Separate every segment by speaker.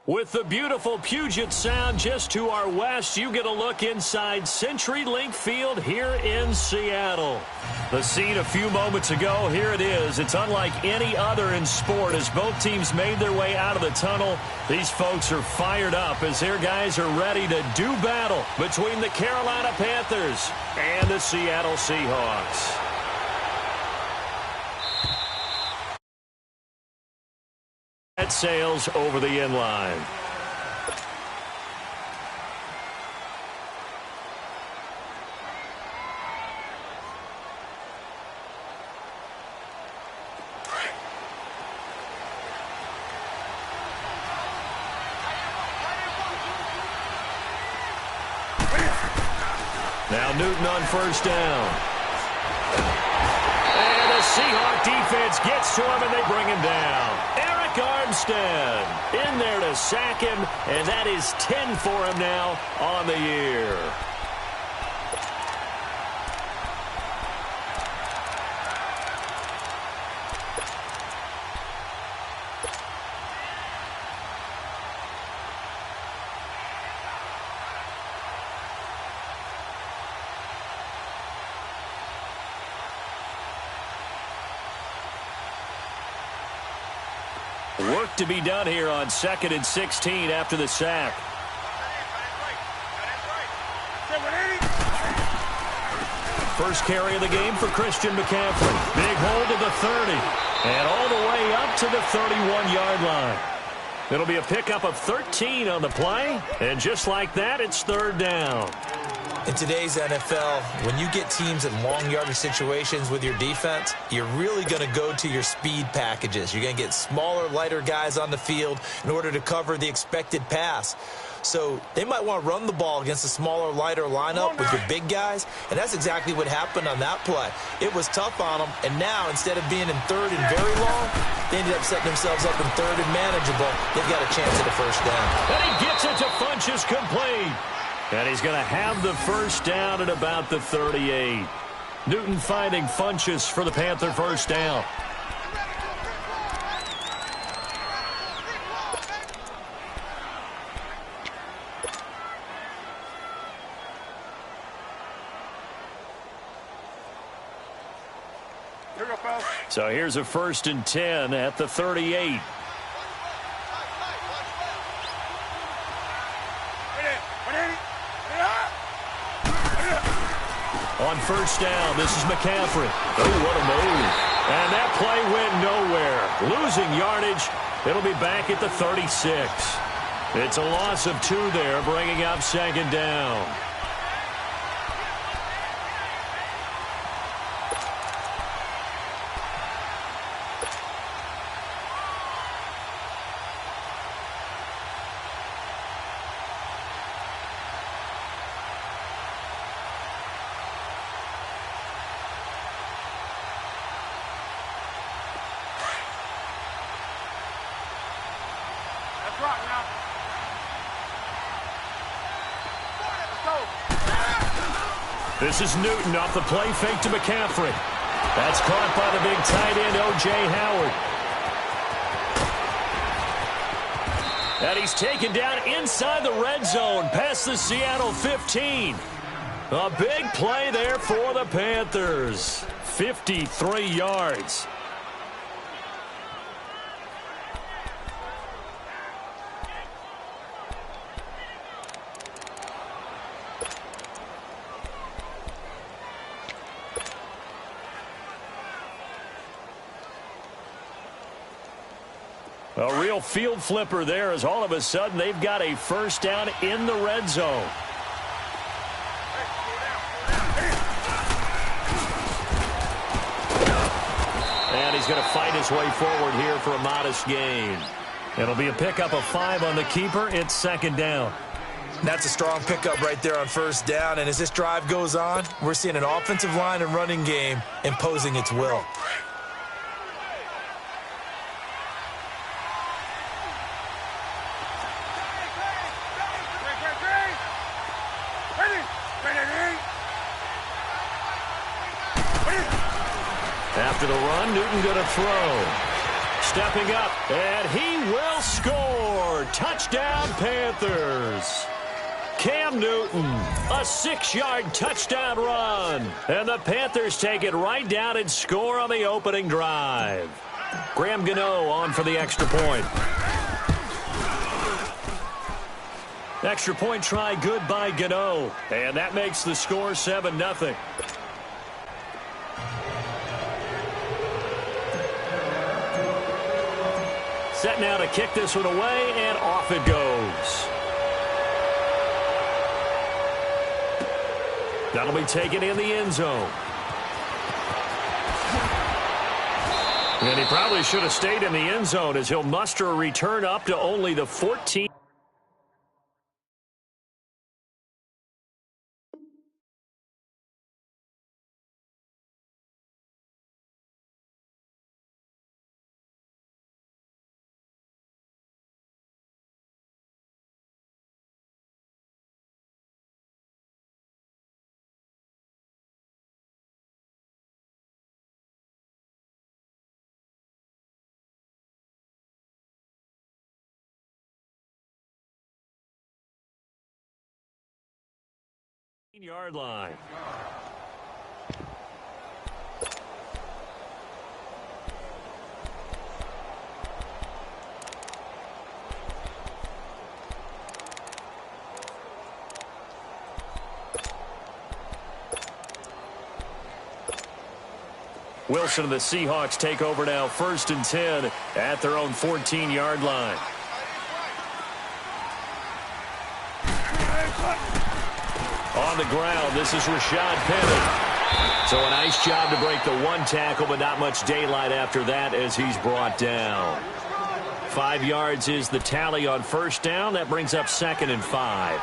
Speaker 1: With the beautiful Puget Sound just to our west, you get a look inside CenturyLink Field here in Seattle. The scene a few moments ago, here it is. It's unlike any other in sport as both teams made their way out of the tunnel. These folks are fired up as their guys are ready to do battle between the Carolina Panthers and the Seattle Seahawks. That sails over the inline. Now Newton on first down. And the Seahawk defense gets to him and they bring him down. Armstead in there to sack him, and that is 10 for him now on the year. Work to be done here on 2nd and 16 after the sack. First carry of the game for Christian McCaffrey. Big hold of the 30. And all the way up to the 31-yard line. It'll be a pickup of 13 on the play. And just like that, it's third down.
Speaker 2: In today's NFL, when you get teams in long yardage situations with your defense, you're really going to go to your speed packages. You're going to get smaller, lighter guys on the field in order to cover the expected pass. So they might want to run the ball against a smaller, lighter lineup with your big guys, and that's exactly what happened on that play. It was tough on them, and now instead of being in third and very long, they ended up setting themselves up in third and manageable. They've got a chance at a first down.
Speaker 1: And he gets it to Funchess complete. And he's going to have the first down at about the 38. Newton finding Funchess for the Panther first down. So here's a 1st and 10 at the 38. On first down, this is McCaffrey. Oh, what a move. And that play went nowhere. Losing yardage. It'll be back at the 36. It's a loss of 2 there, bringing up 2nd down. This is Newton off the play fake to McCaffrey. That's caught by the big tight end, O.J. Howard. And he's taken down inside the red zone past the Seattle 15. A big play there for the Panthers. 53 yards. A real field flipper there as all of a sudden they've got a first down in the red zone. And he's going to fight his way forward here for a modest gain. It'll be a pickup of 5 on the keeper. It's 2nd down.
Speaker 2: That's a strong pickup right there on first down. And as this drive goes on, we're seeing an offensive line and running game imposing its will.
Speaker 1: After the run, Newton going to throw. stepping up, and he will score. Touchdown, Panthers. Cam Newton, a 6-yard touchdown run. And the Panthers take it right down and score on the opening drive. Graham Gano on for the extra point. Extra point try good by Gano. And that makes the score 7-0. Set now to kick this one away, and off it goes. That'll be taken in the end zone. And he probably should have stayed in the end zone as he'll muster a return up to only the 14. Yard line. Wilson and the Seahawks take over now, 1st and 10 at their own 14-yard line. On the ground, this is Rashad Penny. So a nice job to break the one tackle, but not much daylight after that as he's brought down. 5 yards is the tally on 1st down. That brings up 2nd and 5.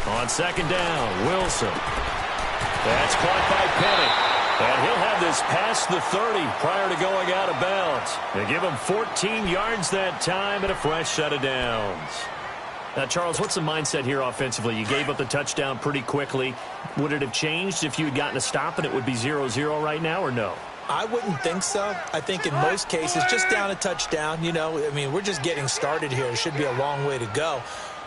Speaker 1: On 2nd down, Wilson. That's caught by Penny. And he'll have this past the 30 prior to going out of bounds. They give him 14 yards that time and a fresh set of downs. Now, Charles, what's the mindset here offensively? You gave up the touchdown pretty quickly. Would it have changed if you had gotten a stop and it would be 0-0 right now, or no?
Speaker 2: I wouldn't think so. I think in most cases, just down a touchdown, you know, I mean, we're just getting started here. It should be a long way to go.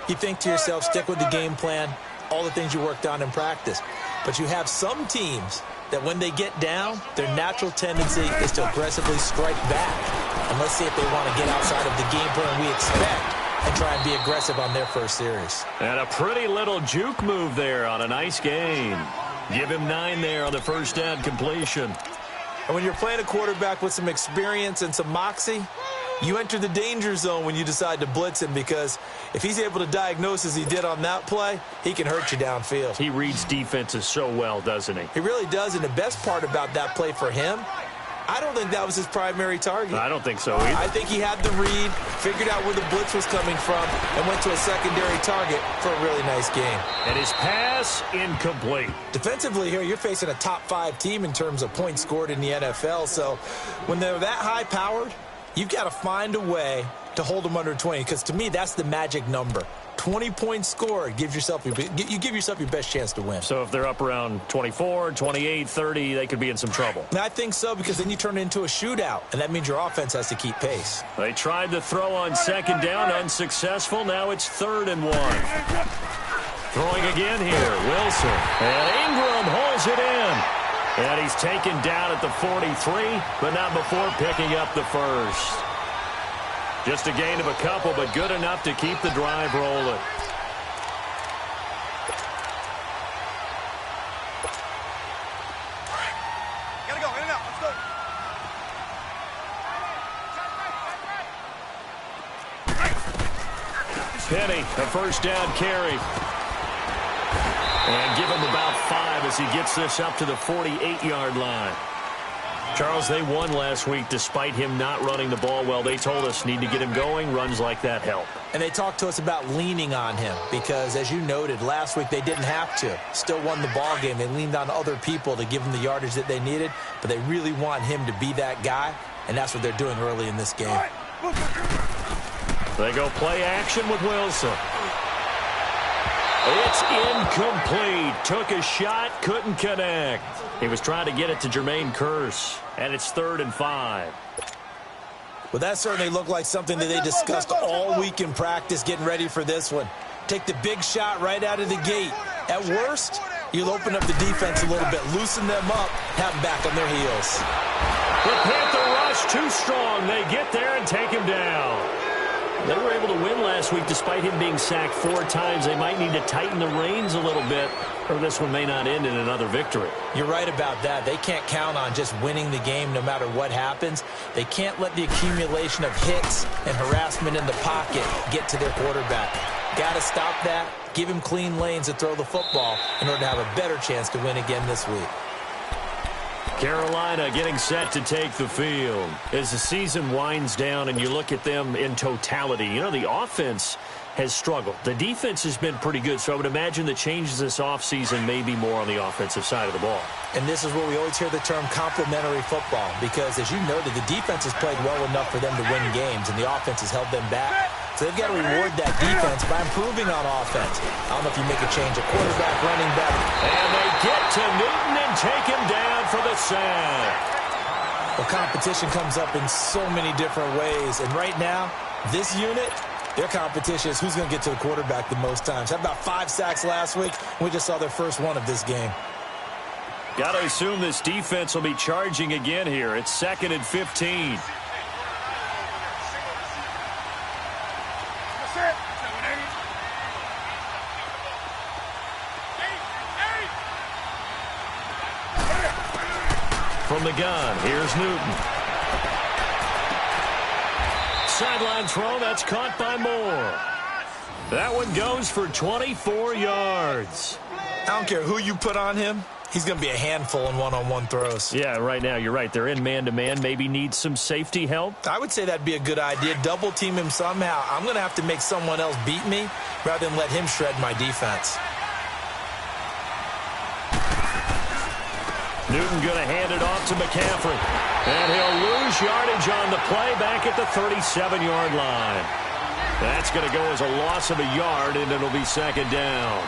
Speaker 2: You think to yourself, stick with the game plan, all the things you worked on in practice. But you have some teams that when they get down, their natural tendency is to aggressively strike back. And let's see if they want to get outside of the game plan we expect and try and be aggressive on their first series.
Speaker 1: And a pretty little juke move there on a nice gain. Give him 9 there on the 1st down completion.
Speaker 2: And when you're playing a quarterback with some experience and some moxie, you enter the danger zone when you decide to blitz him, because if he's able to diagnose as he did on that play, he can hurt you downfield.
Speaker 1: He reads defenses so well, doesn't he?
Speaker 2: He really does, and the best part about that play for him, I don't think that was his primary target.
Speaker 1: I don't think so either.
Speaker 2: I think he had the read, figured out where the blitz was coming from, and went to a secondary target for a really nice game.
Speaker 1: And his pass incomplete.
Speaker 2: Defensively here, you're facing a top 5 team in terms of points scored in the NFL, so when they're that high-powered, you've got to find a way to hold them under 20, because to me, that's the magic number. 20 points scored, you give yourself your best chance to win.
Speaker 1: So if they're up around 24, 28, 30, they could be in some trouble.
Speaker 2: And I think so, because then you turn it into a shootout, and that means your offense has to keep pace.
Speaker 1: They tried to throw on 2nd down, unsuccessful. Now it's 3rd and 1. Throwing again here, Wilson. And Ingram holds it in. And he's taken down at the 43, but not before picking up the first. Just a gain of a couple, but good enough to keep the drive rolling.
Speaker 3: Gotta go, in and out, let's go.
Speaker 1: Penny, a 1st down carry. And give him about 5 as he gets this up to the 48-yard line. Charles, they won last week despite him not running the ball well. They told us need to get him going. Runs like that help.
Speaker 2: And they talked to us about leaning on him because, as you noted, last week they didn't have to. Still won the ball game. They leaned on other people to give them the yardage that they needed, but they really want him to be that guy, and that's what they're doing early in this game.
Speaker 1: They go play action with Wilson. It's incomplete. Took a shot, couldn't connect. He was trying to get it to Jermaine Kearse, and it's 3rd and 5.
Speaker 2: Well, that certainly looked like something that they discussed all week in practice getting ready for this one. Take the big shot right out of the gate. At worst, you'll open up the defense a little bit, loosen them up, have them back on their heels.
Speaker 1: The Panther rush too strong. They get there and take him down. They were able to win last week despite him being sacked 4 times. They might need to tighten the reins a little bit, or this one may not end in another victory.
Speaker 2: You're right about that. They can't count on just winning the game no matter what happens. They can't let the accumulation of hits and harassment in the pocket get to their quarterback. Got to stop that, give him clean lanes to throw the football in order to have a better chance to win again this week.
Speaker 1: Carolina getting set to take the field. As the season winds down and you look at them in totality, you know, the offense has struggled. The defense has been pretty good, so I would imagine the changes this offseason may be more on the offensive side of the ball.
Speaker 2: And this is where we always hear the term complementary football because, as you noted, the defense has played well enough for them to win games, and the offense has held them back. So they've got to reward that defense by improving on offense. I don't know if you make a change, a quarterback, running back.
Speaker 1: And they get to Newton and take him down for the sack.
Speaker 2: Well, competition comes up in so many different ways, and right now, this unit, their competition is who's going to get to the quarterback the most times. Had about 5 sacks last week. We just saw their first one of this game.
Speaker 1: Got to assume this defense will be charging again here. It's 2nd and 15. From the gun, here's Newton. Sideline throw, that's caught by Moore. That one goes for 24 yards.
Speaker 2: I don't care who you put on him. He's going to be a handful in one-on-one throws.
Speaker 1: Yeah, right now, you're right. They're in man-to-man. Maybe need some safety help.
Speaker 2: I would say that'd be a good idea. Double team him somehow. I'm going to have to make someone else beat me rather than let him shred my defense.
Speaker 1: Newton going to hand it off to McCaffrey. And he'll lose yardage on the play back at the 37-yard line. That's going to go as a loss of a yard, and it'll be 2nd down.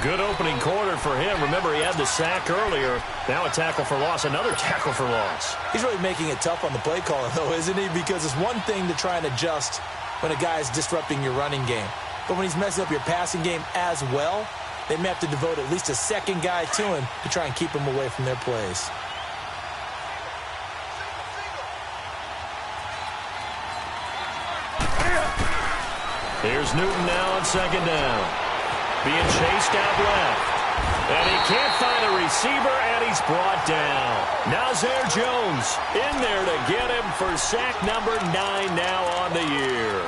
Speaker 1: Good opening quarter for him. Remember, he had the sack earlier. Now a tackle for loss, another tackle for loss.
Speaker 2: He's really making it tough on the play caller, though, isn't he? Because it's one thing to try and adjust when a guy is disrupting your running game. But when he's messing up your passing game as well, they may have to devote at least a second guy to him to try and keep him away from their plays.
Speaker 1: Here's Newton now on 2nd down. Being chased out left. And he can't find a receiver, and he's brought down. Nazir Jones in there to get him for sack number 9 now on the year.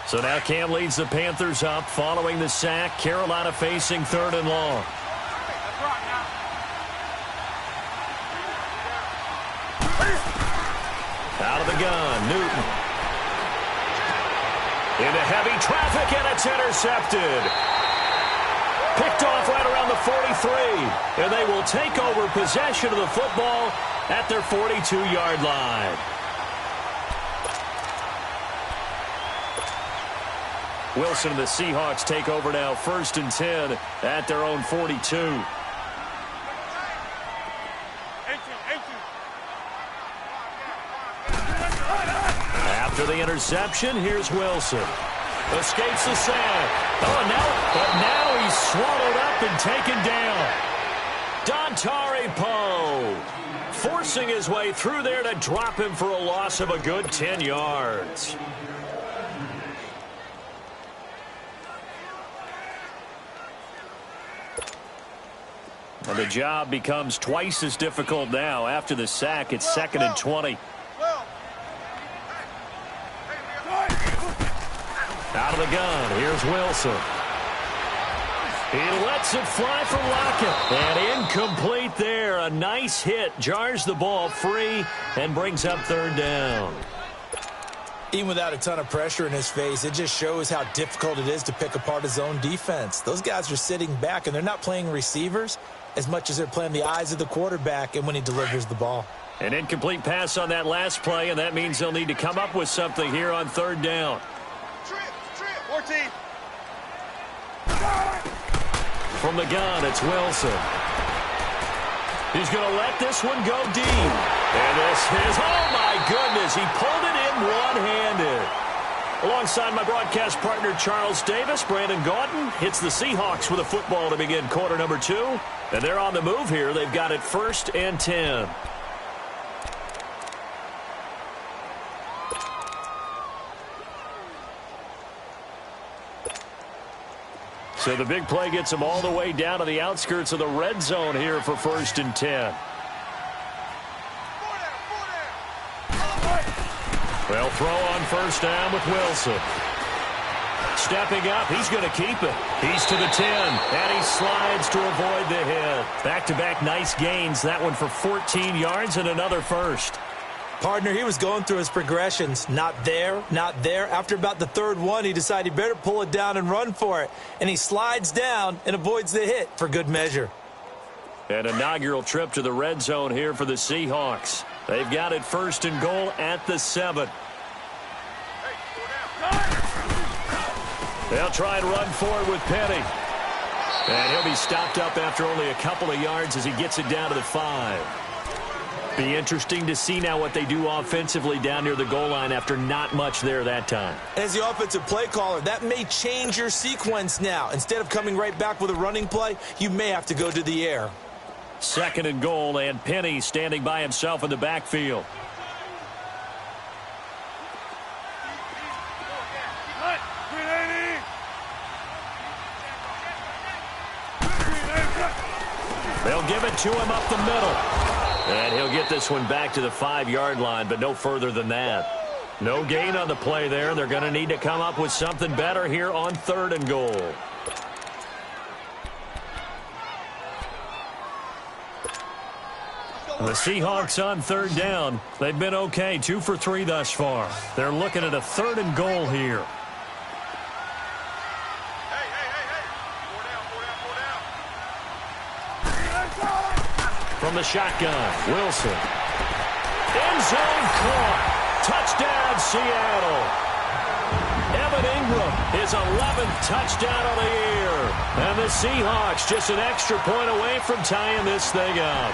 Speaker 1: So now Cam leads the Panthers up following the sack. Carolina facing 3rd and long. Out of the gun, Newton. Into heavy traffic, and it's intercepted. Picked off right around the 43. And they will take over possession of the football at their 42-yard line. Wilson and the Seahawks take over now, 1st and 10 at their own 42. After the interception, here's Wilson. Escapes the sack. But now he's swallowed up and taken down. Dontari Poe forcing his way through there to drop him for a loss of a good 10 yards. And the job becomes twice as difficult now. After the sack, it's 2nd and 20. Out of the gun, here's Wilson. He lets it fly for Lockett. And incomplete there. A nice hit. Jars the ball free and brings up 3rd down.
Speaker 2: Even without a ton of pressure in his face, it just shows how difficult it is to pick apart his own defense. Those guys are sitting back, and they're not playing receivers as much as they're playing the eyes of the quarterback and when he delivers the ball.
Speaker 1: An incomplete pass on that last play, and that means they'll need to come up with something here on 3rd down.
Speaker 3: Trip, 14.
Speaker 1: From the gun, it's Wilson. He's going to let this one go deep. And this is, oh my goodness, he pulled it in one-handed. Alongside my broadcast partner, Charles Davis, Brandon Gaudin hits the Seahawks with a football to begin quarter number 2. And they're on the move here. They've got it 1st and 10. So the big play gets them all the way down to the outskirts of the red zone here for 1st and 10. They'll throw on 1st down with Wilson. Stepping up, he's going to keep it. He's to the 10, and he slides to avoid the hit. Back-to-back nice gains. That one for 14 yards and another 1st.
Speaker 2: Partner, he was going through his progressions. Not there, not there. After about the 3rd one, he decided he better pull it down and run for it. And he slides down and avoids the hit for good measure.
Speaker 1: An inaugural trip to the red zone here for the Seahawks. They've got it 1st and goal at the 7. They'll try and run forward with Penny. And he'll be stopped up after only a couple of yards as he gets it down to the 5. Be interesting to see now what they do offensively down near the goal line after not much there that time.
Speaker 2: As the offensive play caller, that may change your sequence now. Instead of coming right back with a running play, you may have to go to the air.
Speaker 1: 2nd and goal, and Penny standing by himself in the backfield. They'll give it to him up the middle. And he'll get this one back to the 5-yard line, but no further than that. No gain on the play there. They're going to need to come up with something better here on 3rd and goal. The Seahawks on 3rd down. They've been okay, 2 for 3 thus far. They're looking at a 3rd and goal here. From the shotgun, Wilson. End zone caught. Touchdown, Seattle. Evan Ingram, his 11th touchdown of the year. And the Seahawks just an extra point away from tying this thing up.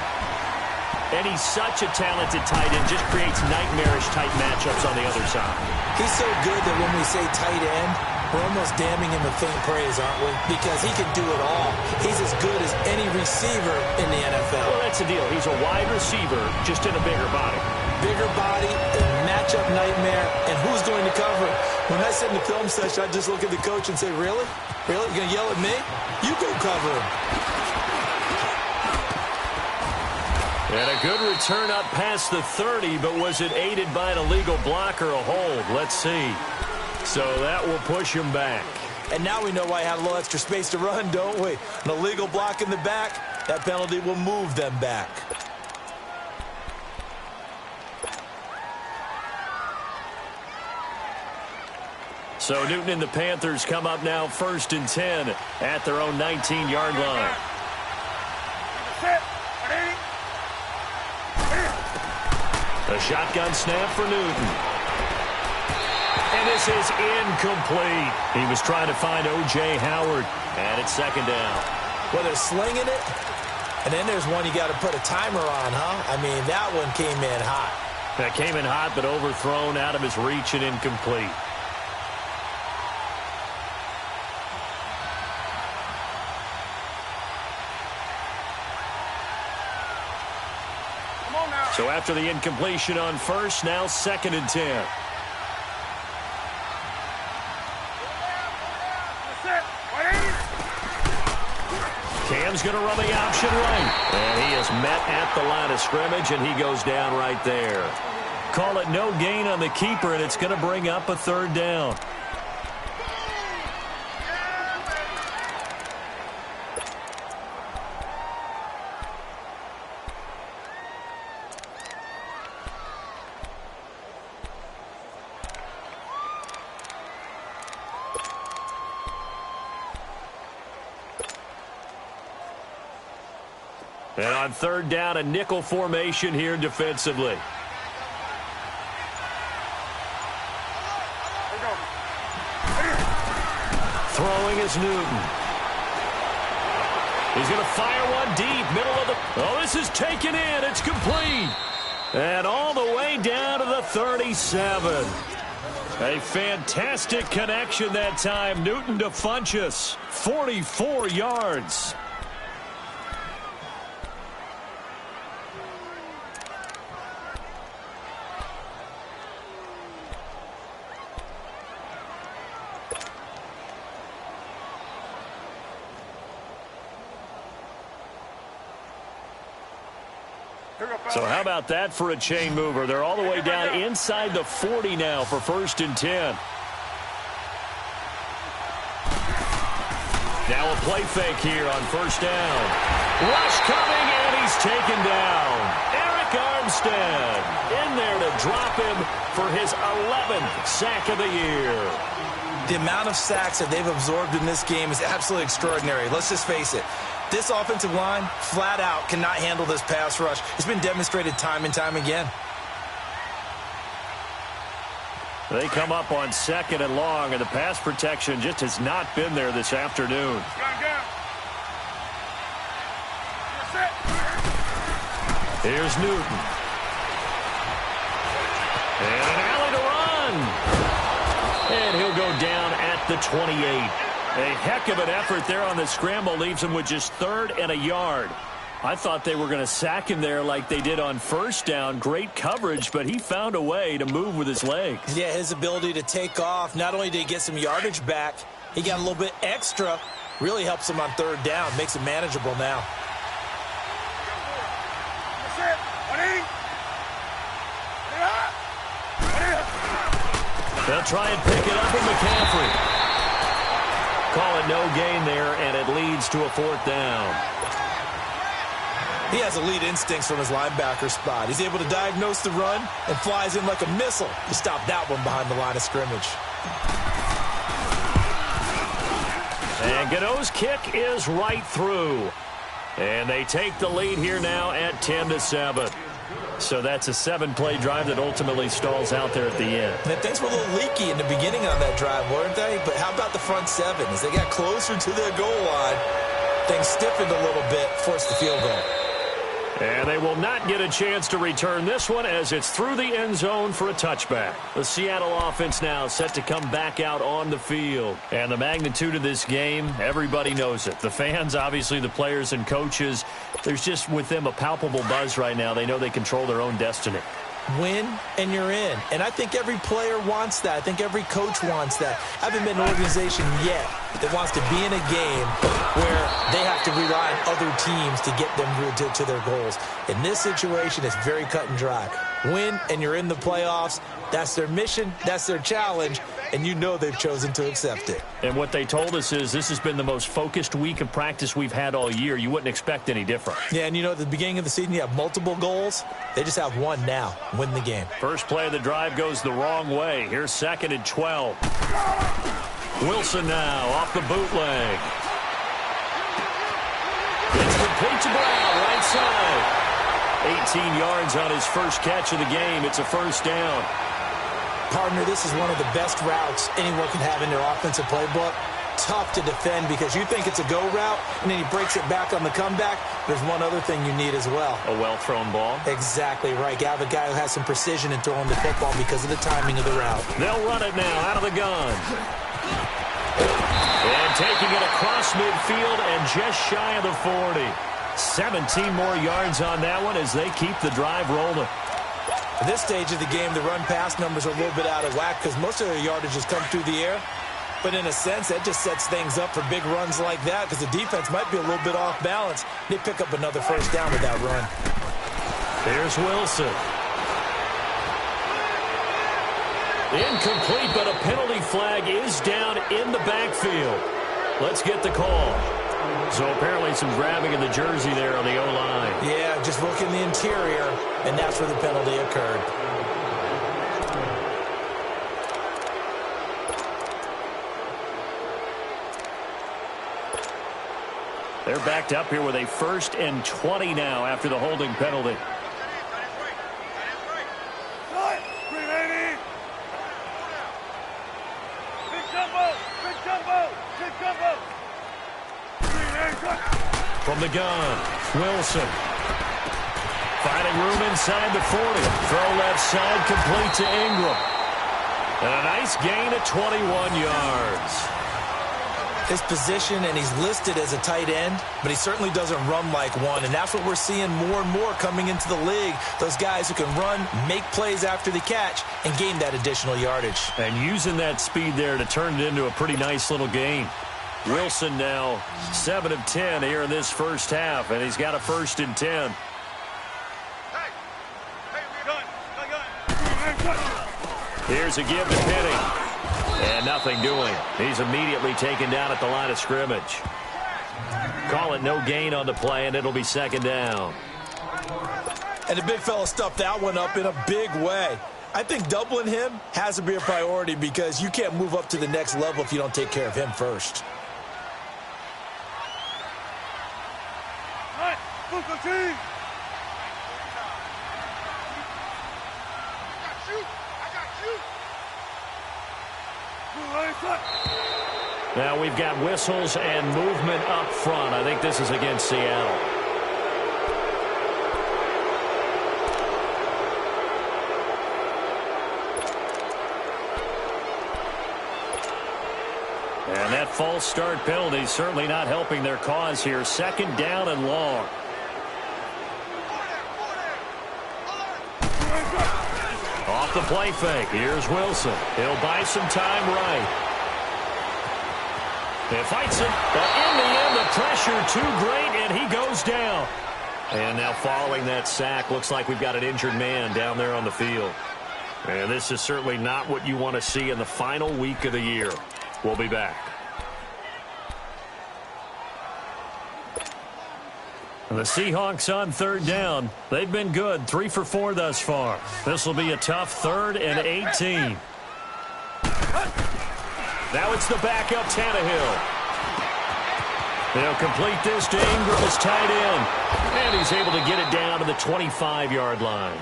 Speaker 1: And he's such a talented tight end, just creates nightmarish-type matchups on the other side.
Speaker 2: He's so good that when we say tight end, we're almost damning him with faint praise, aren't we? Because he can do it all. He's as good as any receiver in the NFL.
Speaker 1: Well, that's the deal. He's a wide receiver, just in a bigger body.
Speaker 2: Bigger body, a matchup nightmare, and who's going to cover? When I sit in the film session, I just look at the coach and say, really? Really? You're going to yell at me? You go cover him.
Speaker 1: And a good return up past the 30, but was it aided by an illegal block or a hold? Let's see. So that will push him back.
Speaker 2: And now we know why he had a little extra space to run, don't we? An illegal block in the back, that penalty will move them back.
Speaker 1: So Newton and the Panthers come up now 1st and 10 at their own 19-yard line. A shotgun snap for Newton. And this is incomplete. He was trying to find O.J. Howard. And it's 2nd down.
Speaker 2: Well, they're slinging it. And then there's one you got to put a timer on, huh? I mean, that one came in hot.
Speaker 1: That came in hot, but overthrown out of his reach and incomplete. So after the incompletion on 1st, now 2nd and 10. Sam's going to run the option right. And he is met at the line of scrimmage, and he goes down right there. Call it no gain on the keeper, and it's going to bring up a third down. And on third down, a nickel formation here defensively. Throwing is Newton. He's going to fire one deep, middle of the... Oh, this is taken in. It's complete. And all the way down to the 37. A fantastic connection that time. Newton to Funchess. 44 yards. So how about that for a chain mover? They're all the way down inside the 40 now for 1st and 10. Now a play fake here on 1st down. Rush coming, and he's taken down. Eric Armstead in there to drop him for his 11th sack of the year.
Speaker 2: The amount of sacks that they've absorbed in this game is absolutely extraordinary. Let's just face it. This offensive line, flat out, cannot handle this pass rush. It's been demonstrated time and time again.
Speaker 1: They come up on 2nd and long, and the pass protection just has not been there this afternoon. Here's Newton. And an alley to run. And he'll go down at the 28. A heck of an effort there on the scramble. Leaves him with just 3rd and a yard. I thought they were going to sack him there like they did on 1st down. Great coverage, but he found a way to move with his legs.
Speaker 2: Yeah, his ability to take off. Not only did he get some yardage back, he got a little bit extra. Really helps him on 3rd down. Makes it manageable now.
Speaker 1: They'll try and pick it up with McCaffrey. Call it no gain there, and it leads to a 4th down.
Speaker 2: He has elite instincts from his linebacker spot. He's able to diagnose the run and flies in like a missile to stop that one behind the line of scrimmage.
Speaker 1: And Gano's kick is right through. And they take the lead here now at 10-7. So that's a 7-play drive that ultimately stalls out there at the end.
Speaker 2: And things were a little leaky in the beginning on that drive, weren't they? But how about the front 7? As they got closer to their goal line, things stiffened a little bit, forced the field goal.
Speaker 1: And they will not get a chance to return this one as it's through the end zone for a touchback. The Seattle offense now set to come back out on the field. And the magnitude of this game, everybody knows it. The fans, obviously the players and coaches, there's just with them a palpable buzz right now. They know they control their own destiny.
Speaker 2: Win and you're in. And I think every player wants that. I think every coach wants that. I haven't been an organization yet that wants to be in a game where they have to rely on other teams to get them to their goals. In this situation, it's very cut and dry. Win and you're in the playoffs. That's their mission. That's their challenge. And you know they've chosen to accept it.
Speaker 1: And what they told us is this has been the most focused week of practice we've had all year. You wouldn't expect any different.
Speaker 2: Yeah, and you know, at the beginning of the season, you have multiple goals. They just have one now. Win the game.
Speaker 1: First play of the drive goes the wrong way. Here's 2nd and 12. Wilson now off the bootleg. It's complete to Brown, right side. 18 yards on his first catch of the game. It's a 1st down.
Speaker 2: Partner, this is one of the best routes anyone can have in their offensive playbook. Tough to defend because you think it's a go route, and then he breaks it back on the comeback. There's one other thing you need as well.
Speaker 1: A well-thrown ball.
Speaker 2: Exactly right. You have a guy who has some precision in throwing the football because of the timing of the route.
Speaker 1: They'll run it now out of the gun. And taking it across midfield and just shy of the 40. 17 more yards on that one as they keep the drive rolling.
Speaker 2: At this stage of the game, the run-pass numbers are a little bit out of whack because most of their yardages come through the air. But in a sense, that just sets things up for big runs like that because the defense might be a little bit off balance. They pick up another first down with that run.
Speaker 1: Here's Wilson. Incomplete, but a penalty flag is down in the backfield. Let's get the call. So apparently some grabbing in the jersey there on the O-line.
Speaker 2: Yeah, just looking the interior, and that's where the penalty occurred.
Speaker 1: They're backed up here with a 1st and 20 now after the holding penalty. From the gun, Wilson. Finding room inside the 40. Throw left side, complete to Ingram. And a nice gain of 21 yards.
Speaker 2: His position, and he's listed as a tight end, but he certainly doesn't run like one, and that's what we're seeing more and more coming into the league. Those guys who can run, make plays after the catch, and gain that additional yardage.
Speaker 1: And using that speed there to turn it into a pretty nice little gain. Wilson now 7 of 10 here in this first half, and he's got a 1st and 10. Here's a give to Penny. And nothing doing. He's immediately taken down at the line of scrimmage. Call it no gain on the play, and it'll be 2nd down.
Speaker 2: And the big fella stuffed that one up in a big way. I think doubling him has to be a priority because you can't move up to the next level if you don't take care of him first.
Speaker 1: Now we've got whistles and movement up front. I think this is against Seattle. And that false start penalty certainly not helping their cause here. 2nd down and long. Off the play fake. Here's Wilson. He'll buy some time right. He fights it, but in the end, the pressure too great, and he goes down. And now following that sack, looks like we've got an injured man down there on the field. And this is certainly not what you want to see in the final week of the year. We'll be back. And the Seahawks on 3rd down. They've been good, 3 for 4 thus far. This will be a tough 3rd and 18. Now it's the backup, Tannehill. They'll complete this to Ingram as tight end. And he's able to get it down to the 25-yard line.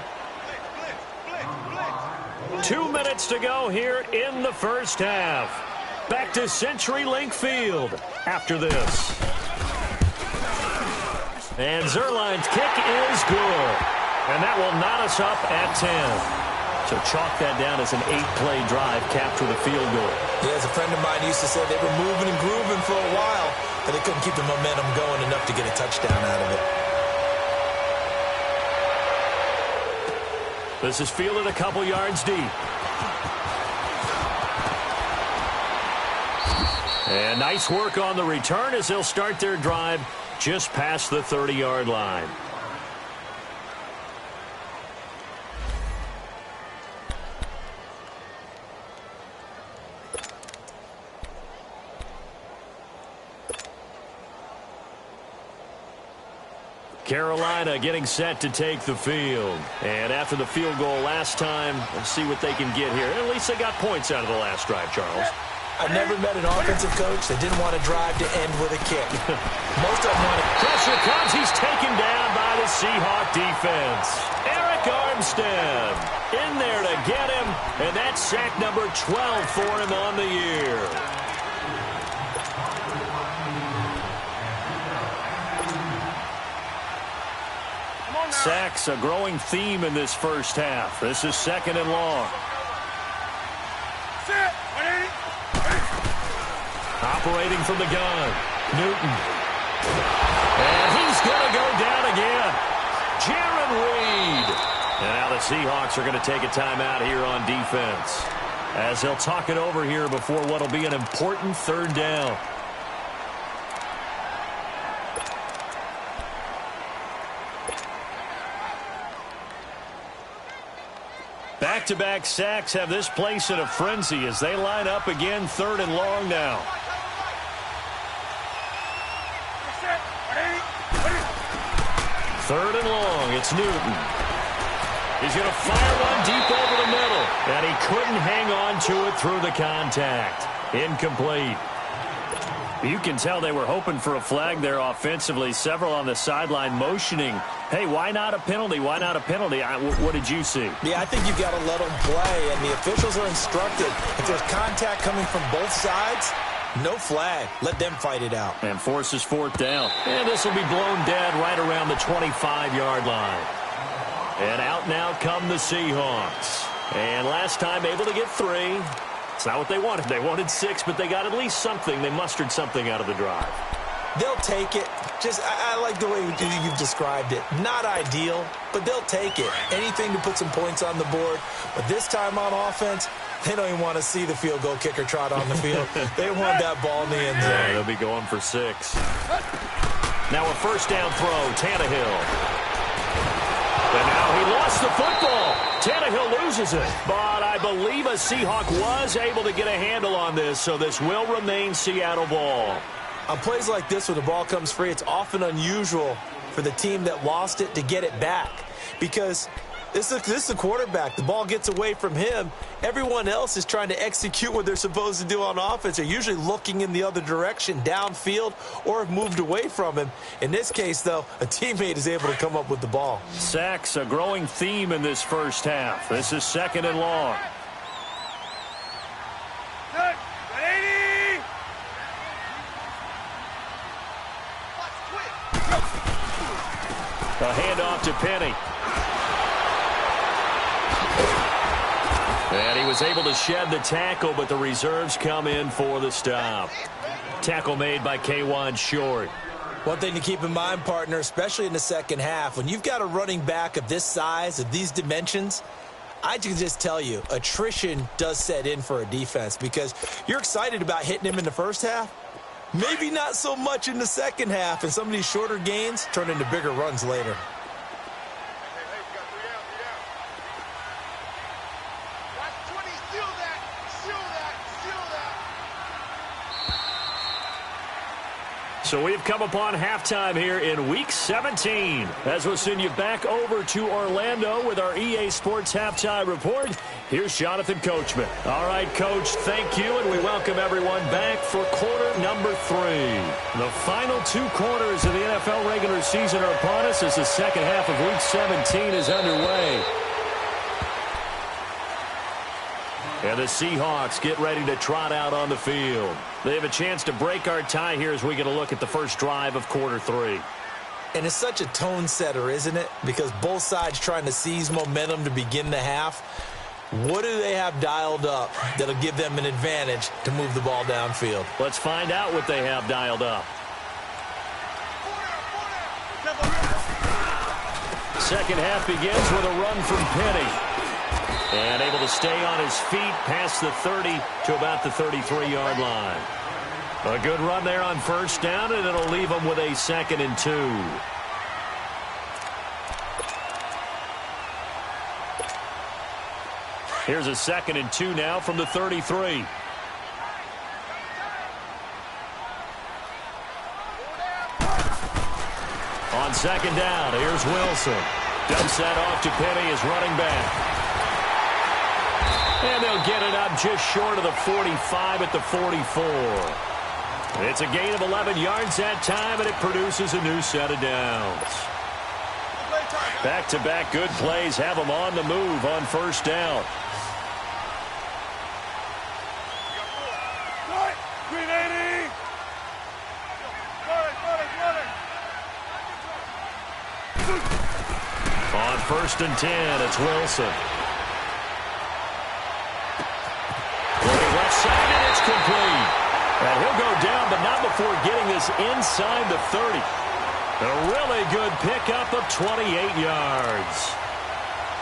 Speaker 1: 2 minutes to go here in the first half. Back to CenturyLink Field after this. And Zerline's kick is good. And that will knot us up at 10. So chalk that down as an 8-play drive, capture the field goal.
Speaker 2: Yeah, as a friend of mine used to say, they were moving and grooving for a while, but they couldn't keep the momentum going enough to get a touchdown out of it.
Speaker 1: This is fielded a couple yards deep. And nice work on the return as they'll start their drive just past the 30-yard line. Carolina getting set to take the field. And after the field goal last time, let's see what they can get here. At least they got points out of the last drive, Charles.
Speaker 2: I've never met an offensive coach that didn't want to drive to end with a kick. Most of them want to...
Speaker 1: Pressure comes. He's taken down by the Seahawk defense. Eric Armstead in there to get him. And that's sack number 12 for him on the year. Sacks, a growing theme in this first half. This is 2nd and long. Operating from the gun, Newton. And he's going to go down again. Jaron Reed. And now the Seahawks are going to take a timeout here on defense. as he'll talk it over here before what will be an important third down. Back-to-back sacks have this place in a frenzy as they line up again, 3rd and long now. Third and long, it's Newton. He's going to fire one deep over the middle, and he couldn't hang on to it through the contact. Incomplete. You can tell they were hoping for a flag there offensively. Several on the sideline motioning, hey, why not a penalty? Why not a penalty? What did you see?
Speaker 2: Yeah, I think you've got to let them play, and the officials are instructed. If there's contact coming from both sides, no flag. Let them fight it out.
Speaker 1: And forces 4th down. And this will be blown dead right around the 25-yard line. And out now come the Seahawks. And last time able to get 3. It's not what they wanted. They wanted 6, but they got at least something. They mustered something out of the drive.
Speaker 2: They'll take it. I like the way you've described it. Not ideal, but they'll take it. Anything to put some points on the board. But this time on offense, they don't even want to see the field goal kicker trot on the field. They want that ball in the end zone.
Speaker 1: Yeah, they'll be going for 6. Now a first down throw, Tannehill. And now he lost the football. Tannehill loses it. But I believe a Seahawk was able to get a handle on this, so this will remain Seattle ball.
Speaker 2: On plays like this where the ball comes free, it's often unusual for the team that lost it to get it back. Because this is the quarterback. The ball gets away from him. Everyone else is trying to execute what they're supposed to do on offense. They're usually looking in the other direction, downfield, or have moved away from him. In this case, though, a teammate is able to come up with the ball.
Speaker 1: Sacks, a growing theme in this first half. This is 2nd and long. A handoff to Penny. And he was able to shed the tackle, but the reserves come in for the stop. Tackle made by K'Wan Short.
Speaker 2: One thing to keep in mind, partner, especially in the second half, when you've got a running back of this size, of these dimensions, I can just tell you, attrition does set in for a defense because you're excited about hitting him in the first half. Maybe not so much in the second half, and some of these shorter gains turn into bigger runs later.
Speaker 1: So we've come upon halftime here in Week 17. As we'll send you back over to Orlando with our EA Sports Halftime Report, here's Jonathan Coachman. All right, Coach, thank you, and we welcome everyone back for quarter number 3. The final 2 quarters of the NFL regular season are upon us as the second half of Week 17 is underway. And the Seahawks get ready to trot out on the field. They have a chance to break our tie here as we get a look at the first drive of quarter 3.
Speaker 2: And it's such a tone setter, isn't it? Because both sides trying to seize momentum to begin the half. What do they have dialed up that'll give them an advantage to move the ball downfield?
Speaker 1: Let's find out what they have dialed up. Second half begins with a run from Penny. And able to stay on his feet past the 30 to about the 33-yard line. A good run there on first down, and it'll leave him with a 2nd and 2. Here's a 2nd and 2 now from the 33. On second down, here's Wilson. Dumps that off to Penny as running back. And they'll get it up just short of the 45 at the 44. It's a gain of 11 yards that time, and it produces a new set of downs. Back-to-back good plays have them on the move on first down. On 1st and 10, it's Wilson. Left side, and it's complete. And he'll go down, but not before getting this inside the 30. A really good pickup of 28 yards.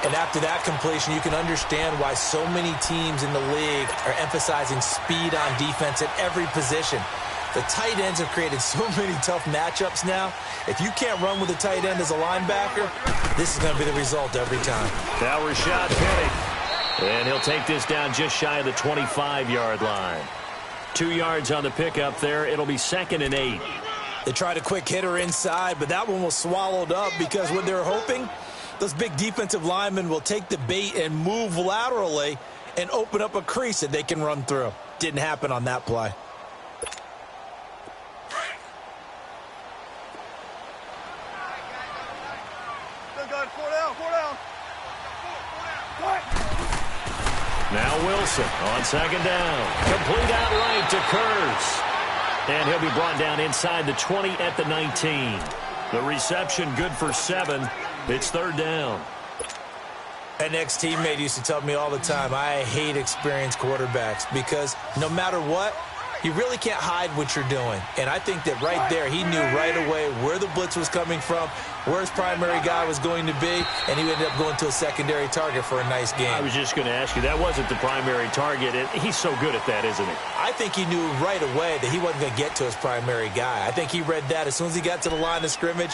Speaker 2: And after that completion, you can understand why so many teams in the league are emphasizing speed on defense at every position. The tight ends have created so many tough matchups now. If you can't run with a tight end as a linebacker, this is going to be the result every time.
Speaker 1: Now Rashad Penny. And he'll take this down just shy of the 25-yard line. 2 yards on the pickup there. It'll be 2nd and 8.
Speaker 2: They tried a quick hitter inside, but that one was swallowed up because what they're hoping, those big defensive linemen will take the bait and move laterally and open up a crease that they can run through. Didn't happen on that play.
Speaker 1: Now Wilson on 2nd down. Complete outright to Kurz. And he'll be brought down inside the 20 at the 19. The reception good for 7. It's 3rd down.
Speaker 2: An ex-teammate used to tell me all the time, I hate experienced quarterbacks because no matter what, you really can't hide what you're doing. And I think that right there, he knew right away where the blitz was coming from, where his primary guy was going to be, and he ended up going to a secondary target for a nice game.
Speaker 1: I was just going to ask you, that wasn't the primary target. He's so good at that, isn't he?
Speaker 2: I think he knew right away that he wasn't going to get to his primary guy. I think he read that as soon as he got to the line of scrimmage,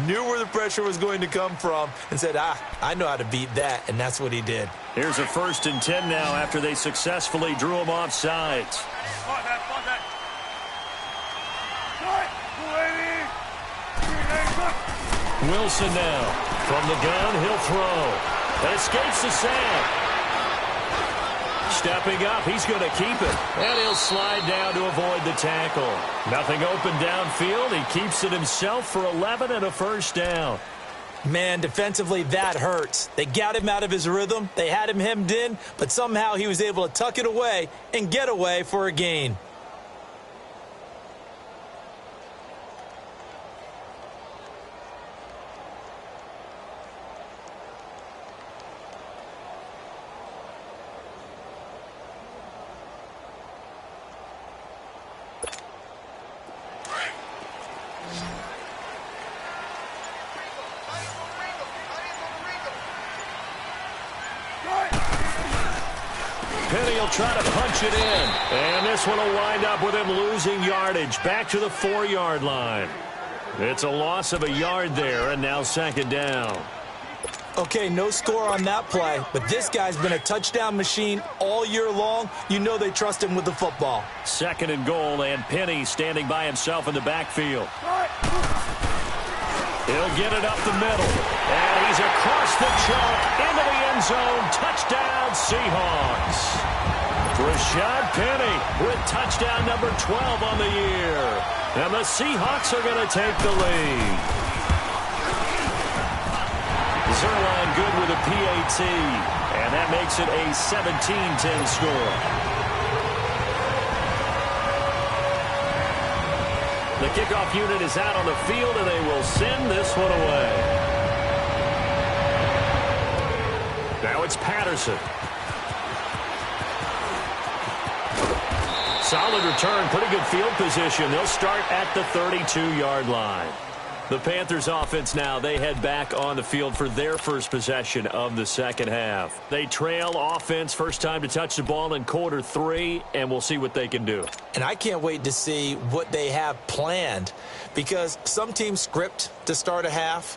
Speaker 2: knew where the pressure was going to come from, and said, I know how to beat that, and that's what he did.
Speaker 1: Here's a 1st and 10 now after they successfully drew him off sides. Wilson now. From the gun, he'll throw. Escapes the sack. Stepping up, he's going to keep it. And he'll slide down to avoid the tackle. Nothing open downfield. He keeps it himself for 11 and a 1st down.
Speaker 2: Man, defensively, that hurts. They got him out of his rhythm. They had him hemmed in, but somehow he was able to tuck it away and get away for a gain.
Speaker 1: Penny will try to punch it in. And this one will wind up with him losing yardage. Back to the 4-yard line. It's a loss of a yard there, and now 2nd down.
Speaker 2: Okay, no score on that play, but this guy's been a touchdown machine all year long. You know they trust him with the football.
Speaker 1: 2nd and goal, and Penny standing by himself in the backfield. He'll get it up the middle. And he's across the chalk into the end zone. Touchdown, Seahawks. Rashad Penny with touchdown number 12 on the year. And the Seahawks are going to take the lead. Zerline good with a PAT. And that makes it a 17-10 score. The kickoff unit is out on the field, and they will send this one away. Now it's Patterson. Solid return, pretty good field position. They'll start at the 32-yard line. The Panthers offense now, they head back on the field for their first possession of the 2nd half. They trail offense, first time to touch the ball in quarter 3, and we'll see what they can do.
Speaker 2: And I can't wait to see what they have planned because some teams script to start a half.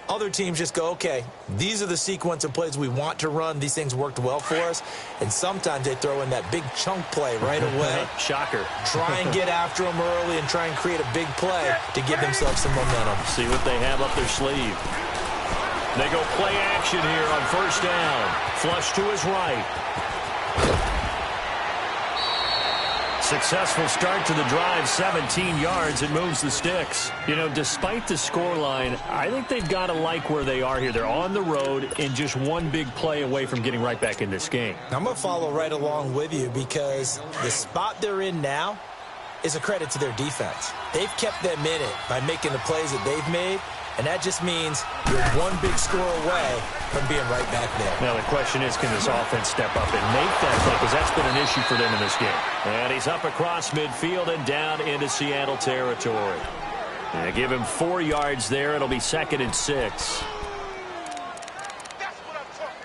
Speaker 2: Other teams just go, okay, these are the sequence of plays we want to run. These things worked well for us. And sometimes they throw in that big chunk play right away.
Speaker 1: Shocker.
Speaker 2: Try and get after them early and try and create a big play to give themselves some momentum.
Speaker 1: See what they have up their sleeve. They go play action here on 1st down. Flush to his right. Successful start to the drive, 17 yards. It moves the sticks. You know, despite the scoreline, I think they've got to like where they are here. They're on the road and just one big play away from getting right back in this game.
Speaker 2: I'm going to follow right along with you because the spot they're in now is a credit to their defense. They've kept them in it by making the plays that they've made, and that just means you're one big score away from being right back there.
Speaker 1: Now the question is, can this offense step up and make that play? Because that's been an issue for them in this game. And he's up across midfield and down into Seattle territory. And give him 4 yards there. It'll be 2nd and 6.
Speaker 3: That's what I'm talking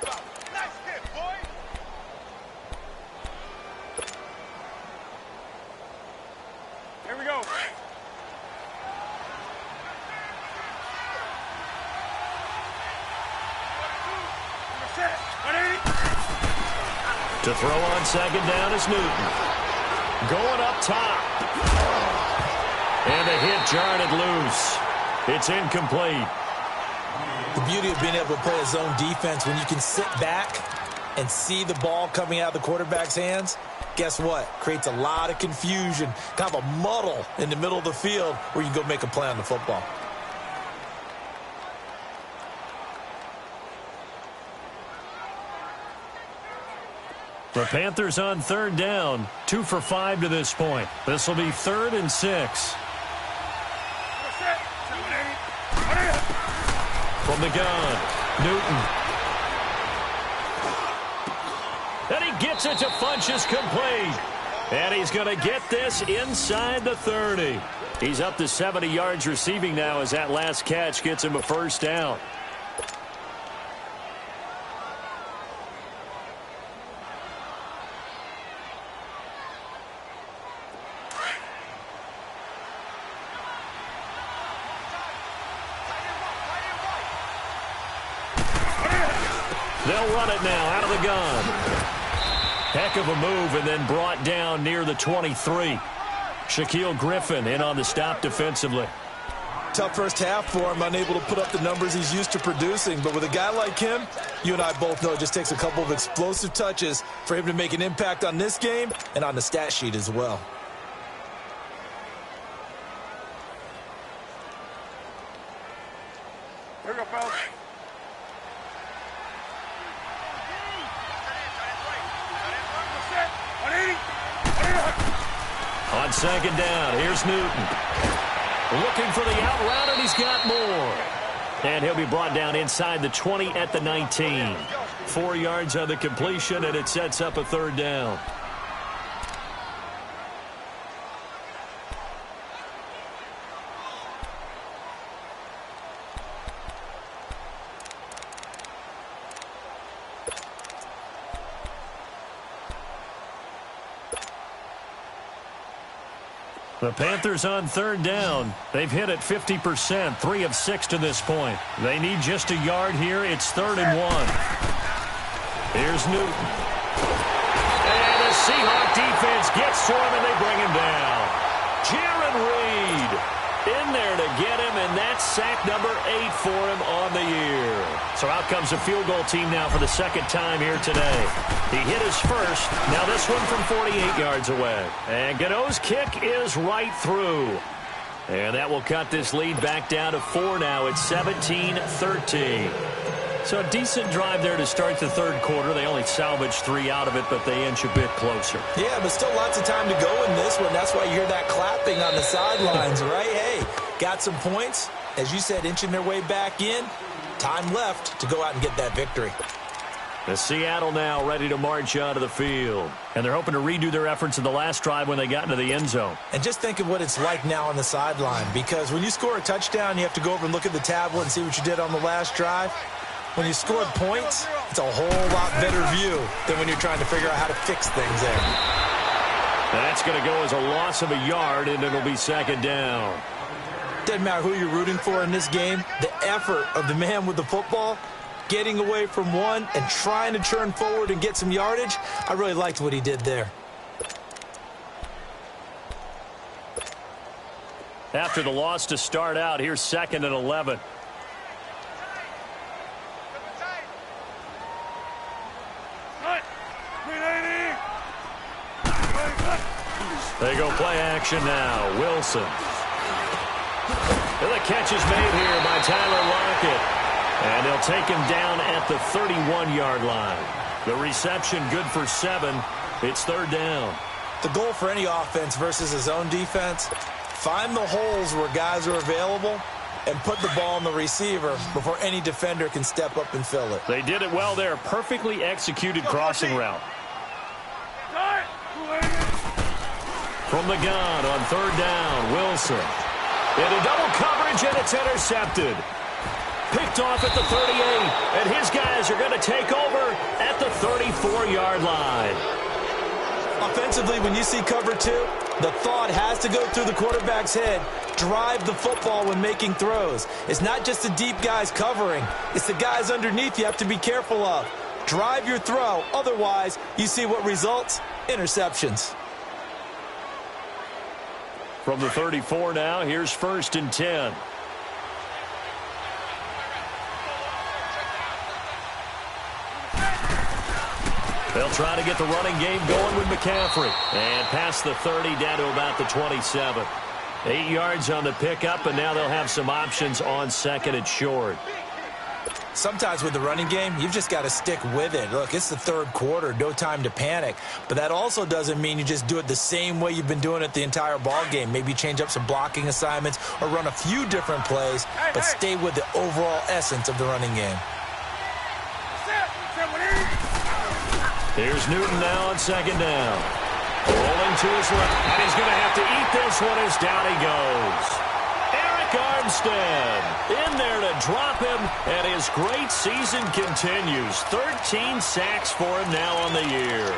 Speaker 1: To throw on second down is Newton. Going up top. And a hit jarred it loose. It's incomplete.
Speaker 2: The beauty of being able to play a zone defense when you can sit back and see the ball coming out of the quarterback's hands, guess what? Creates a lot of confusion, kind of a muddle in the middle of the field where you can go make a play on the football.
Speaker 1: The Panthers on third down, 2 for 5 to this point. This will be 3rd and 6. From the gun, Newton. And he gets it to Funchess complete. And he's going to get this inside the 30. He's up to 70 yards receiving now as that last catch gets him a first down. They'll run it now out of the gun. Heck of a move and then brought down near the 23. Shaquille Griffin in on the stop defensively.
Speaker 2: Tough first half for him, unable to put up the numbers he's used to producing. But with a guy like him, you and I both know it just takes a couple of explosive touches for him to make an impact on this game and on the stat sheet as well.
Speaker 3: Here we go, fellas.
Speaker 1: On second down, here's Newton. Looking for the out route, and he's got more. And he'll be brought down inside the 20 at the 19. 4 yards on the completion, and it sets up a third down. The Panthers on third down. They've hit it 50%, 3 of 6 to this point. They need just a yard here. It's 3rd and 1. Here's Newton. And the Seahawk defense gets to him, and they bring him down. Jaron Reed in there to get him, and that's sack number 8 for him on the year. So out comes a field goal team now for the second time here today. He hit his first. Now this one from 48 yards away. And Gano's kick is right through. And that will cut this lead back down to 4 now. It's 17-13. So a decent drive there to start the third quarter. They only salvaged 3 out of it, but they inch a bit closer.
Speaker 2: Yeah, but still lots of time to go in this one. That's why you hear that clapping on the sidelines, right? Hey, got some points. As you said, inching their way back in. Time left to go out and get that victory.
Speaker 1: The Seattle now ready to march onto the field. And they're hoping to redo their efforts in the last drive when they got into the end zone.
Speaker 2: And just think of what it's like now on the sideline. Because when you score a touchdown, you have to go over and look at the tablet and see what you did on the last drive. When you scored points, it's a whole lot better view than when you're trying to figure out how to fix things there.
Speaker 1: That's going to go as a loss of a yard, and it'll be second down.
Speaker 2: Doesn't matter who you're rooting for in this game. The effort of the man with the football, getting away from one and trying to turn forward and get some yardage, I really liked what he did there.
Speaker 1: After the loss to start out, here's 2nd and 11. They go play action now. Wilson. And the catch is made here by Tyler Lockett. And they'll take him down at the 31-yard line. The reception good for 7. It's 3rd down.
Speaker 2: The goal for any offense versus his own defense, find the holes where guys are available and put the ball on the receiver before any defender can step up and fill it.
Speaker 1: They did it well there. Perfectly executed crossing route. From the gun on 3rd down, Wilson. Into double coverage, and it's intercepted. Picked off at the 38, and his guys are going to take over at the 34-yard line.
Speaker 2: Offensively, when you see cover 2, the thought has to go through the quarterback's head. Drive the football when making throws. It's not just the deep guys covering. It's the guys underneath you have to be careful of. Drive your throw. Otherwise, you see what results? Interceptions.
Speaker 1: From the 34 now, here's 1st and 10. They'll try to get the running game going with McCaffrey. And past the 30 down to about the 27. 8 yards on the pickup, and now they'll have some options on 2nd and short.
Speaker 2: Sometimes with the running game, you've just got to stick with it. Look, it's the 3rd quarter, no time to panic. But that also doesn't mean you just do it the same way you've been doing it the entire ball game. Maybe change up some blocking assignments or run a few different plays, but stay with the overall essence of the running game.
Speaker 1: Here's Newton now on 2nd down. Rolling to his left, and he's going to have to eat this one as down he goes. Eric Armstead in there to drop him, and his great season continues. 13 sacks for him now on the year.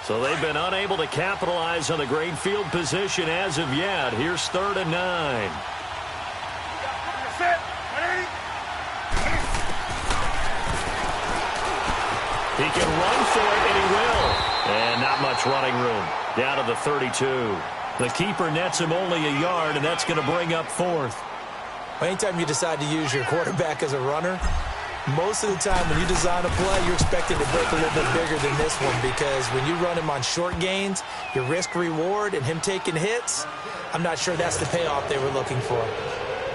Speaker 1: So they've been unable to capitalize on the great field position as of yet. Here's 3rd and 9. He can run for it, and he will. And not much running room. Down to the 32. The keeper nets him only a yard, and that's going to bring up 4th.
Speaker 2: Anytime you decide to use your quarterback as a runner, most of the time when you design a play, you're expected to break a little bit bigger than this one, because when you run him on short gains, your risk-reward and him taking hits, I'm not sure that's the payoff they were looking for.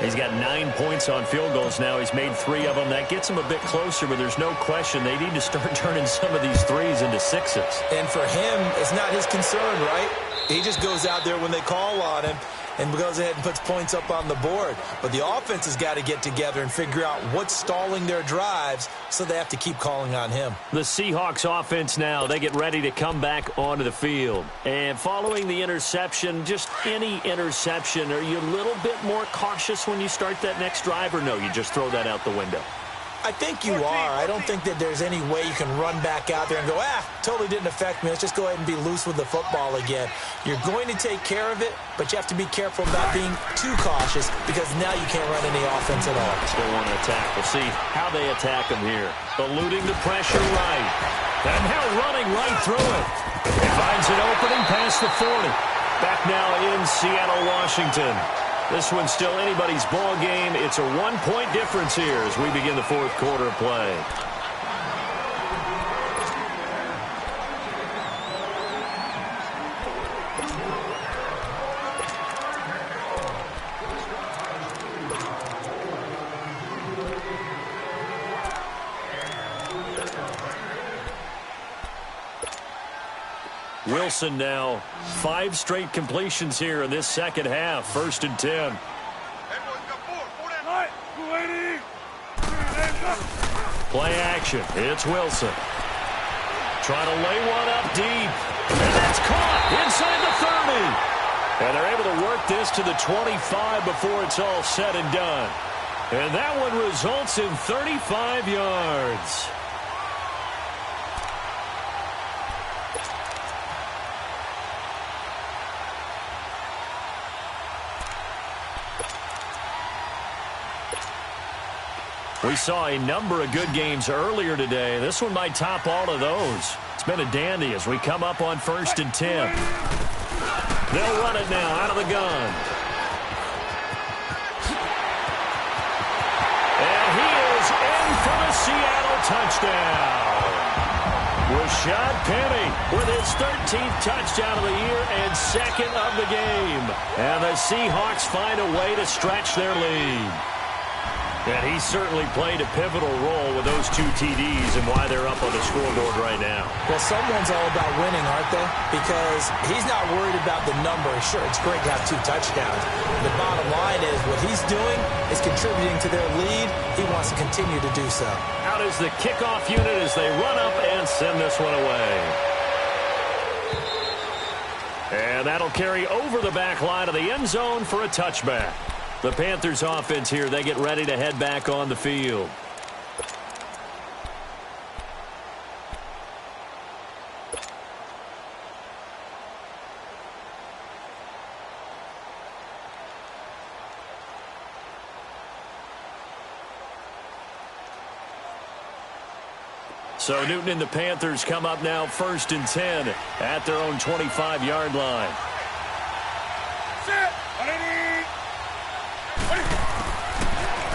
Speaker 1: He's got 9 points on field goals now. He's made 3 of them. That gets him a bit closer, but there's no question they need to start turning some of these threes into 6s.
Speaker 2: And for him, it's not his concern, right? He just goes out there when they call on him and goes ahead and puts points up on the board. But the offense has got to get together and figure out what's stalling their drives, so they have to keep calling on him.
Speaker 1: The Seahawks offense now, they get ready to come back onto the field. And following the interception, just any interception, are you a little bit more cautious when you start that next drive, or no, you just throw that out the window?
Speaker 2: I think you are. I don't think that there's any way you can run back out there and go, totally didn't affect me. Let's just go ahead and be loose with the football again. You're going to take care of it, but you have to be careful about being too cautious, because now you can't run any offense at all.
Speaker 1: Still want to attack. We'll see how they attack him here. Eluding the pressure right. And now running right through it. He finds an opening past the 40. Back now in Seattle, Washington. This one's still anybody's ball game. It's a 1-point difference here as we begin the 4th quarter of play. Wilson now 5 straight completions here in this 2nd half. 1st and 10. Play action. It's Wilson. Trying to lay one up deep. And that's caught inside the 30. And they're able to work this to the 25 before it's all said and done. And that one results in 35 yards. We saw a number of good games earlier today. This one might top all of those. It's been a dandy as we come up on 1st and 10. They'll run it now out of the gun. And he is in for the Seattle touchdown. Rashad Penny with his 13th touchdown of the year and 2nd of the game. And the Seahawks find a way to stretch their lead. And he certainly played a pivotal role with those 2 TDs and why they're up on the scoreboard right now.
Speaker 2: Well, someone's all about winning, aren't they? Because he's not worried about the number. Sure, it's great to have 2 touchdowns. The bottom line is what he's doing is contributing to their lead. He wants to continue to do so.
Speaker 1: Out is the kickoff unit as they run up and send this one away. And that'll carry over the back line of the end zone for a touchback. The Panthers offense here, they get ready to head back on the field. So Newton and the Panthers come up now 1st and 10 at their own 25-yard line.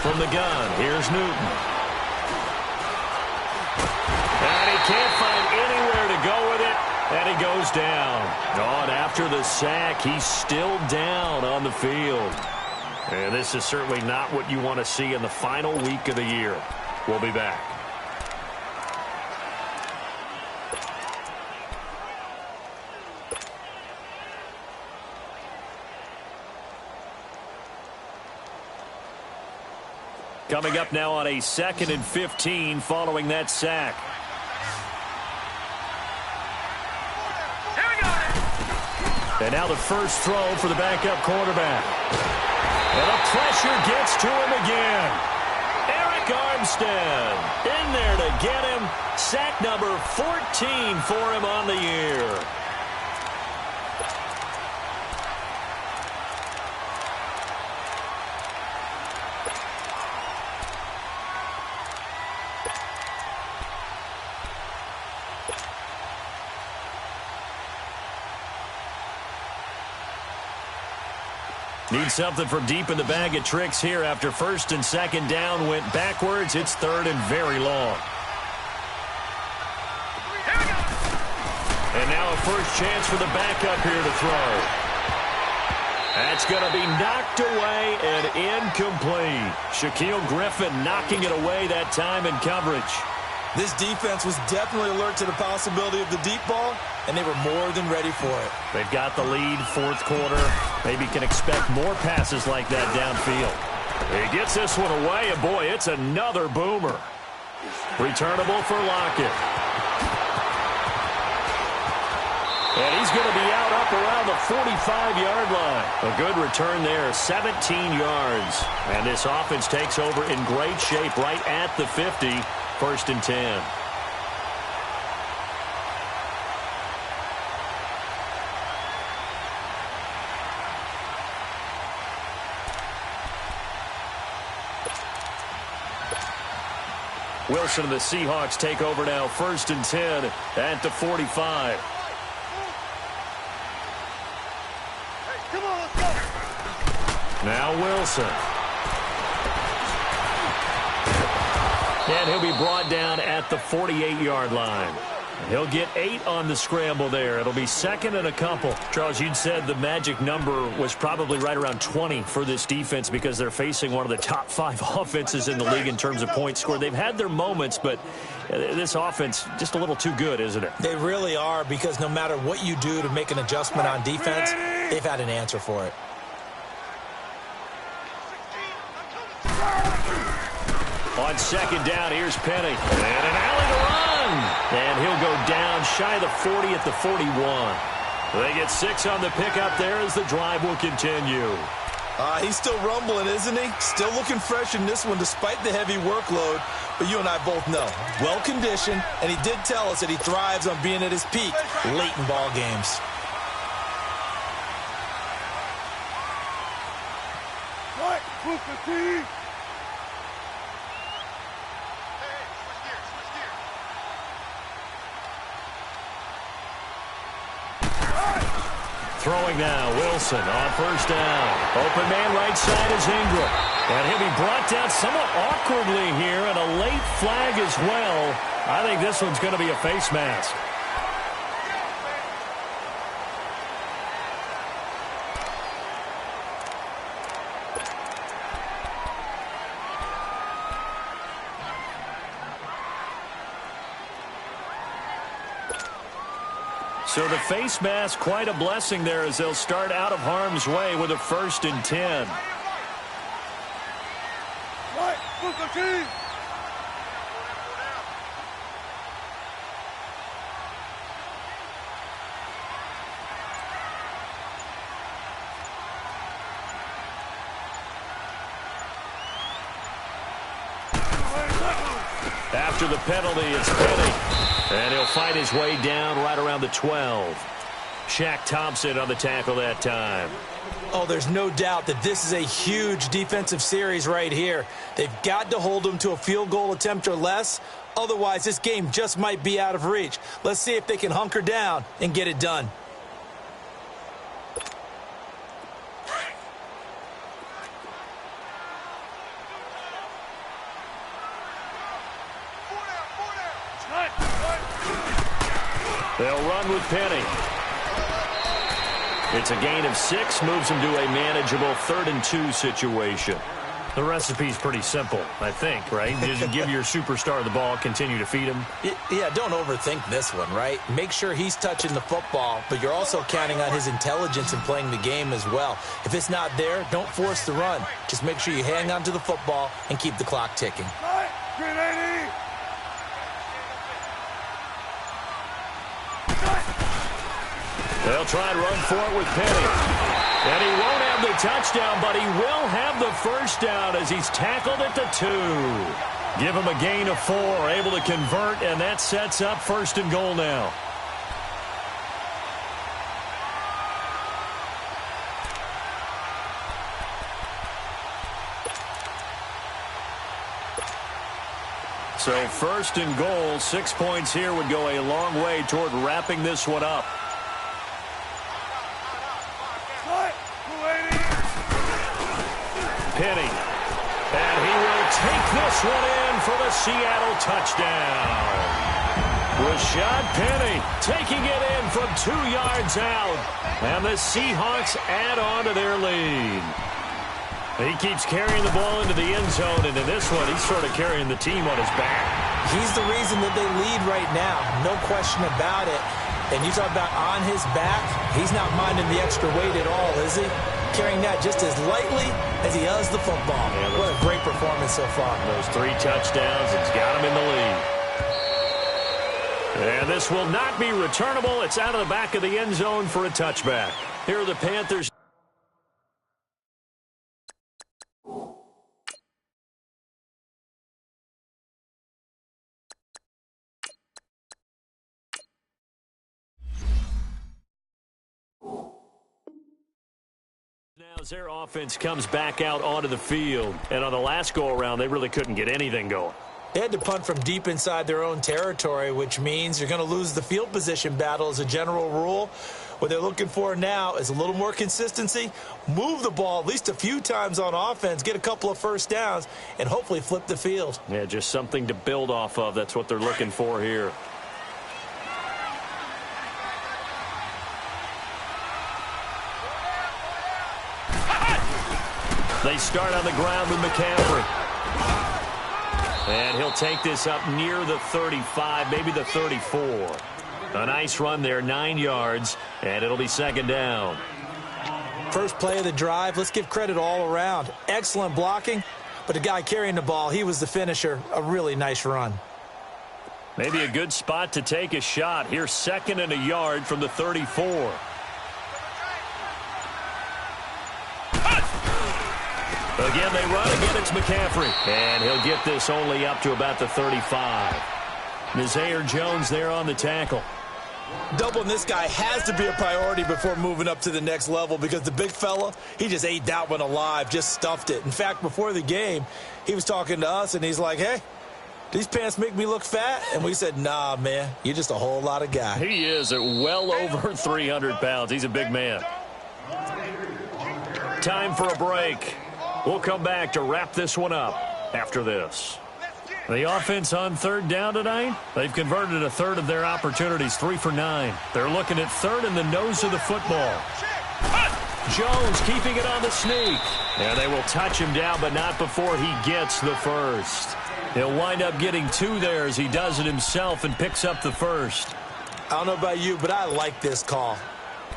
Speaker 1: From the gun, here's Newton. And he can't find anywhere to go with it, and he goes down. And after the sack, he's still down on the field. And this is certainly not what you want to see in the final week of the year. We'll be back. Coming up now on a 2nd and 15 following that sack. And now the first throw for the backup quarterback. And the pressure gets to him again. Eric Armstead in there to get him. Sack number 14 for him on the year. Need something from deep in the bag of tricks here after 1st and 2nd down went backwards. It's 3rd and very long. And now a first chance for the backup here to throw. That's going to be knocked away and incomplete. Shaquille Griffin knocking it away that time in coverage.
Speaker 2: This defense was definitely alert to the possibility of the deep ball, and they were more than ready for it.
Speaker 1: They've got the lead, 4th quarter. Maybe can expect more passes like that downfield. He gets this one away, and boy, it's another boomer. Returnable for Lockett. And he's going to be out up around the 45-yard line. A good return there, 17 yards. And this offense takes over in great shape right at the 50, 1st and 10. Wilson and the Seahawks take over now, 1st and 10 at the 45.
Speaker 3: Hey, come on, let's go.
Speaker 1: Now Wilson. And he'll be brought down at the 48-yard line. He'll get 8 on the scramble there. It'll be 2nd and a couple. Charles, you'd said the magic number was probably right around 20 for this defense because they're facing one of the top 5 offenses in the league in terms of points scored. They've had their moments, but this offense just a little too good, isn't it?
Speaker 2: They really are, because no matter what you do to make an adjustment on defense, they've had an answer for it.
Speaker 1: On 2nd down, here's Penny. And an alley to run. And he'll go down shy of the 40 at the 41. They get 6 on the pickup there as the drive will continue.
Speaker 2: He's still rumbling, isn't he? Still looking fresh in this one despite the heavy workload. But you and I both know, well-conditioned, and he did tell us that he thrives on being at his peak late in ball games.
Speaker 3: What? Push the team.
Speaker 1: Throwing now, Wilson on 1st down. Open man right side is Ingram. And he'll be brought down somewhat awkwardly here, and a late flag as well. I think this one's going to be a face mask. So the face mask, quite a blessing there as they'll start out of harm's way with a 1st and 10.
Speaker 3: What? Push the team.
Speaker 1: After the penalty, it's Penny. And he'll fight his way down right around the 12. Shaq Thompson on the tackle that time.
Speaker 2: Oh, there's no doubt that this is a huge defensive series right here. They've got to hold them to a field goal attempt or less. Otherwise, this game just might be out of reach. Let's see if they can hunker down and get it done.
Speaker 1: They'll run with Penny. It's a gain of 6, moves them to a manageable 3rd and 2 situation. The recipe's pretty simple, I think, right? You just give your superstar the ball, continue to feed him.
Speaker 2: Yeah, don't overthink this one, right? Make sure he's touching the football, but you're also counting on his intelligence in playing the game as well. If it's not there, don't force the run. Just make sure you hang on to the football and keep the clock ticking.
Speaker 3: Green 80.
Speaker 1: They'll try and run for it with Penny. And he won't have the touchdown, but he will have the first down as he's tackled at the 2. Give him a gain of 4, able to convert, and that sets up 1st and goal now. So 1st and goal, 6 points here would go a long way toward wrapping this one up. Penny. And he will take this one in for the Seattle touchdown. Rashad Penny taking it in from 2 yards out. And the Seahawks add on to their lead. He keeps carrying the ball into the end zone, and in this one, he's sort of carrying the team on his back.
Speaker 2: He's the reason that they lead right now. No question about it. And you talk about on his back, he's not minding the extra weight at all, is he? Carrying that just as lightly as he does the football. Yeah, what a great performance so far.
Speaker 1: Those 3 touchdowns, it's got him in the lead. And this will not be returnable. It's out of the back of the end zone for a touchback. Here are the Panthers. Now as their offense comes back out onto the field, and on the last go-around, they really couldn't get anything going.
Speaker 2: They had to punt from deep inside their own territory, which means you're going to lose the field position battle as a general rule. What they're looking for now is a little more consistency, move the ball at least a few times on offense, get a couple of first downs, and hopefully flip the field.
Speaker 1: Yeah, just something to build off of. That's what they're looking for here. They start on the ground with McCaffrey. And he'll take this up near the 35, maybe the 34. A nice run there, 9 yards, and it'll be 2nd down.
Speaker 2: First play of the drive, let's give credit all around. Excellent blocking, but the guy carrying the ball, he was the finisher. A really nice run.
Speaker 1: Maybe a good spot to take a shot. Here's 2nd and a yard from the 34. Again, they run. Again, it's McCaffrey. And he'll get this only up to about the 35. Nazaire Jones there on the tackle.
Speaker 2: Doubling this guy has to be a priority before moving up to the next level because the big fella, he just ate that one alive, just stuffed it. In fact, before the game, he was talking to us, and he's like, hey, these pants make me look fat? And we said, nah, man, you're just a whole lot of guy.
Speaker 1: He is at well over 300 pounds. He's a big man. Time for a break. We'll come back to wrap this one up after this. The offense on 3rd down tonight, they've converted a third of their opportunities, 3 for 9. They're looking at 3rd in the nose of the football. Jones keeping it on the sneak. And they will touch him down, but not before he gets the first. He'll wind up getting 2 there as he does it himself and picks up the first.
Speaker 2: I don't know about you, but I like this call.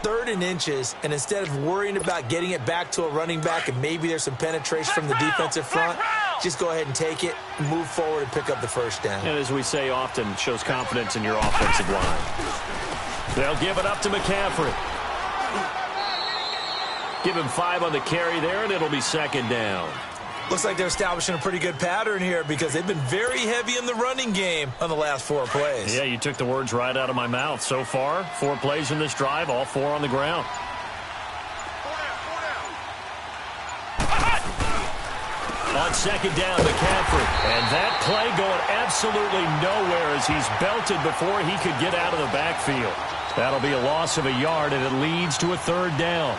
Speaker 2: 3rd and inches, and instead of worrying about getting it back to a running back and maybe there's some penetration from the defensive front, just go ahead and take it, move forward, and pick up the first down.
Speaker 1: And as we say often, it shows confidence in your offensive line. They'll give it up to McCaffrey. Give him 5 on the carry there, and it'll be 2nd down.
Speaker 2: Looks like they're establishing a pretty good pattern here because they've been very heavy in the running game on the last 4 plays.
Speaker 1: Yeah, you took the words right out of my mouth. So far, 4 plays in this drive, all 4 on the ground. On second down, McCaffrey. And that play going absolutely nowhere as he's belted before he could get out of the backfield. That'll be a loss of a yard, and it leads to a third down.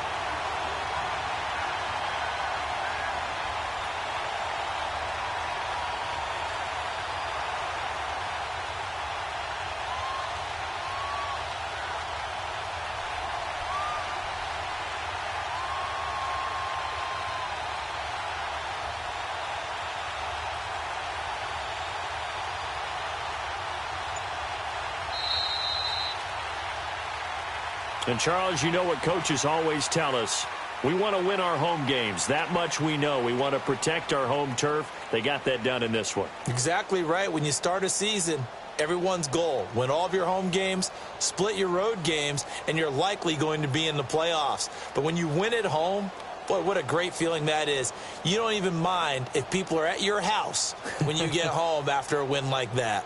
Speaker 1: And, Charles, you know what coaches always tell us. We want to win our home games. That much we know. We want to protect our home turf. They got that done in this one.
Speaker 2: Exactly right. When you start a season, everyone's goal, win all of your home games, split your road games, and you're likely going to be in the playoffs. But when you win at home, boy, what a great feeling that is. You don't even mind if people are at your house when you get home after a win like that.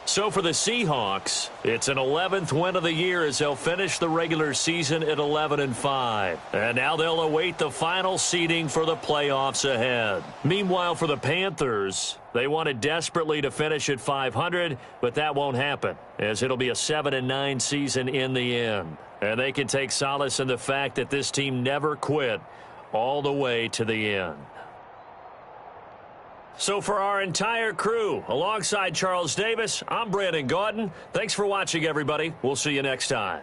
Speaker 1: So for the Seahawks, it's an 11th win of the year as they'll finish the regular season at 11-5. And now they'll await the final seeding for the playoffs ahead. Meanwhile, for the Panthers, they wanted desperately to finish at 500, but that won't happen, as it'll be a 7-9 season in the end. And they can take solace in the fact that this team never quit all the way to the end. So for our entire crew, alongside Charles Davis, I'm Brandon Gaudin. Thanks for watching, everybody. We'll see you next time.